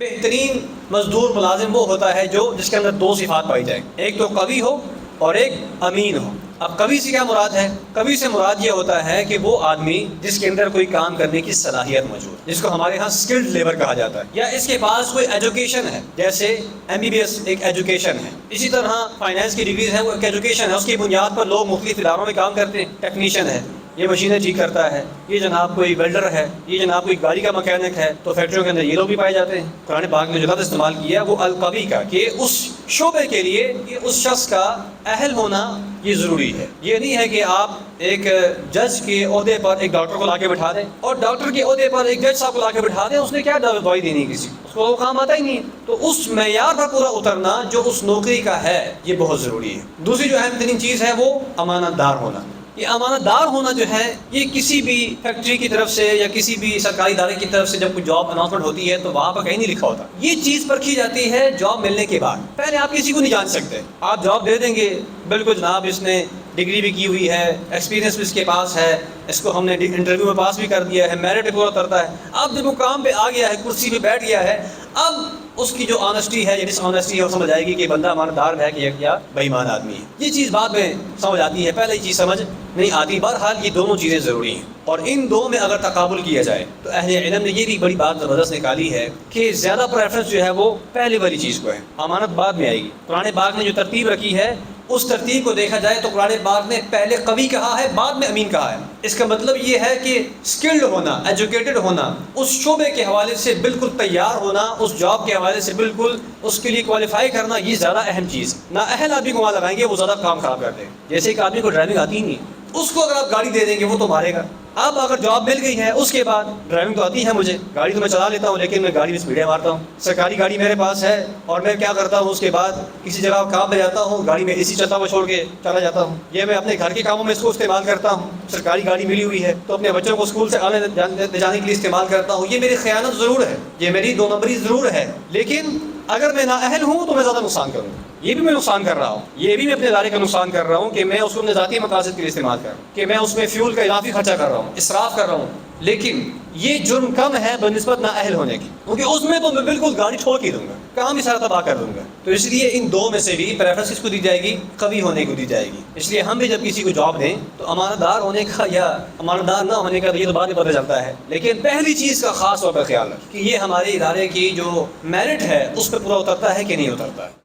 بہترین مزدور ملازم وہ ہوتا ہے جس کے اندر دو صفات پائی جائیں، ایک تو قوی ہو اور ایک امین ہو۔ اب قوی سے کیا مراد ہے؟ قوی سے مراد یہ ہوتا ہے کہ وہ آدمی جس کے اندر کوئی کام کرنے کی صلاحیت موجود، جس کو ہمارے ہاں اسکلڈ لیبر کہا جاتا ہے، یا اس کے پاس کوئی ایجوکیشن ہے، جیسے MBBS ایک ایجوکیشن ہے، اسی طرح فائنانس کی ڈگریز ہیں، وہ ایک ایجوکیشن ہے، اس کی بنیاد پر لوگ مختلف اداروں میں کام کرتے ہیں۔ ٹیکنیشین ہے، یہ مشینیں ٹھیک کرتا ہے، یہ جناب کوئی ویلڈر ہے، یہ جناب کوئی گاڑی کا مکینک ہے، تو فیکٹریوں کے اندر یہ لوگ بھی پائے جاتے ہیں۔ قرآن پاک نے جو لفظ استعمال کیا ہے وہ القوی کا، کہ اس شعبے کے لیے اس شخص کا اہل ہونا یہ ضروری ہے۔ یہ نہیں ہے کہ آپ ایک جج کے عہدے پر ایک ڈاکٹر کو لا کے بٹھا دیں، اور ڈاکٹر کے عہدے پر ایک جج صاحب کو لا کے بٹھا دیں، اس نے کیا دوائی دینی کسی کو، اس کو وہ کام آتا ہی نہیں ہے۔ تو اس معیار پر پورا اترنا جو اس نوکری کا ہے یہ بہت ضروری ہے۔ دوسری جو اہم ترین چیز ہے وہ امانت دار ہونا۔ یہ امانت دار ہونا جو ہے یہ کسی بھی فیکٹری کی طرف سے یا کسی بھی سرکاری ادارے کی طرف سے جب کوئی جاب اناؤنسمنٹ ہوتی ہے تو وہاں پر کہیں نہیں لکھا ہوتا۔ یہ چیز پرکھی جاتی ہے جاب ملنے کے بعد۔ پہلے آپ کسی کو نہیں جان سکتے، آپ جاب دے دیں گے، بالکل جناب اس نے ڈگری بھی کی ہوئی ہے، ایکسپیرینس بھی اس کے پاس ہے، اس کو ہم نے انٹرویو میں پاس بھی کر دیا ہے، میرٹ پورا اترتا ہے۔ اب جب وہ کام پہ آ گیا ہے، کرسی پہ بیٹھ گیا ہے، اب اس کی جو آنیسٹی ہے یا ڈس آنیسٹی ہے وہ سمجھ آئے گی کہ بندہ امانت دار ہے کہ کیا بے ایمان آدمی ہے۔ یہ چیز بعد میں سمجھ آتی ہے، پہلے یہ چیز سمجھ نہیں آتی۔ بہرحال یہ دونوں چیزیں ضروری ہیں، اور ان دو میں اگر تقابل کیا جائے تو اہل علم نے یہ بھی بڑی بات زبردست نکالی ہے کہ زیادہ پریفرنس جو ہے وہ پہلے والی چیز کو ہے، امانت بعد میں آئے گی۔ قرآن پاک نے جو ترتیب رکھی ہے اس ترتیب کو دیکھا جائے تو قرآن پاک نے پہلے قوی کہا ہے، بعد میں امین کہا ہے۔ اس کا مطلب یہ ہے کہ اسکلڈ ہونا، ایجوکیٹڈ ہونا، اس شعبے کے حوالے سے بالکل تیار ہونا، اس جاب کے حوالے سے بالکل اس کے لیے کوالیفائی کرنا، یہ زیادہ اہم چیز ہے۔ نااہل آدمی کو وہاں لگائیں گے وہ زیادہ کام خراب کرتے ہیں۔ جیسے ایک آدمی کو ڈرائیونگ آتی ہی نہیں، اس کو اگر آپ گاڑی دے دیں گے وہ تو مارے گا۔ اب اگر جاب مل گئی ہے اس کے بعد ڈرائیونگ تو آتی ہے مجھے، گاڑی تو میں چلا لیتا ہوں، لیکن میں گاڑی میں اسپیڈیں مارتا ہوں، سرکاری گاڑی میرے پاس ہے، اور میں کیا کرتا ہوں اس کے بعد کسی جگہ کام پہ جاتا ہوں، گاڑی میں AC چلتا ہوا چھوڑ کے چلا جاتا ہوں۔ یہ میں اپنے گھر کے کاموں میں اس کو استعمال کرتا ہوں، سرکاری گاڑی ملی ہوئی ہے تو اپنے بچوں کو اسکول سے آنے جانے کے لیے استعمال کرتا ہوں۔ یہ میری خیانت ضرور ہے، یہ میری دو نمبری ضرور ہے، لیکن اگر میں نااہل ہوں تو میں زیادہ نقصان کروں گا۔ یہ بھی میں نقصان کر رہا ہوں، یہ بھی میں اپنے ادارے کا نقصان کر رہا ہوں کہ میں اس کو اپنے ذاتی مقاصد کے لیے استعمال کر رہا ہوں، کہ میں اس میں فیول کا اضافی خرچہ کر رہا ہوں، اسراف کر رہا ہوں۔ لیکن یہ جرم کم ہے بنسبت نااہل ہونے کی، کیونکہ اس میں تو میں بالکل گاڑی ٹھوک ہی دوں گا، کام بھی سارا تباہ کر دوں گا۔ تو اس لیے ان دو میں سے بھی پریفرنس کس کو دی جائے گی؟ قوی ہونے کو دی جائے گی۔ اس لیے ہم بھی جب کسی کو جاب دیں تو امانت دار ہونے کا یا امانت دار نہ ہونے کا یہ تو بعد میں پتہ چلتا ہے، لیکن پہلی چیز کا خاص طور پر خیال رکھ کہ یہ ہمارے ادارے کی جو میرٹ ہے اس پہ پورا اترتا ہے کہ نہیں اترتا ہے۔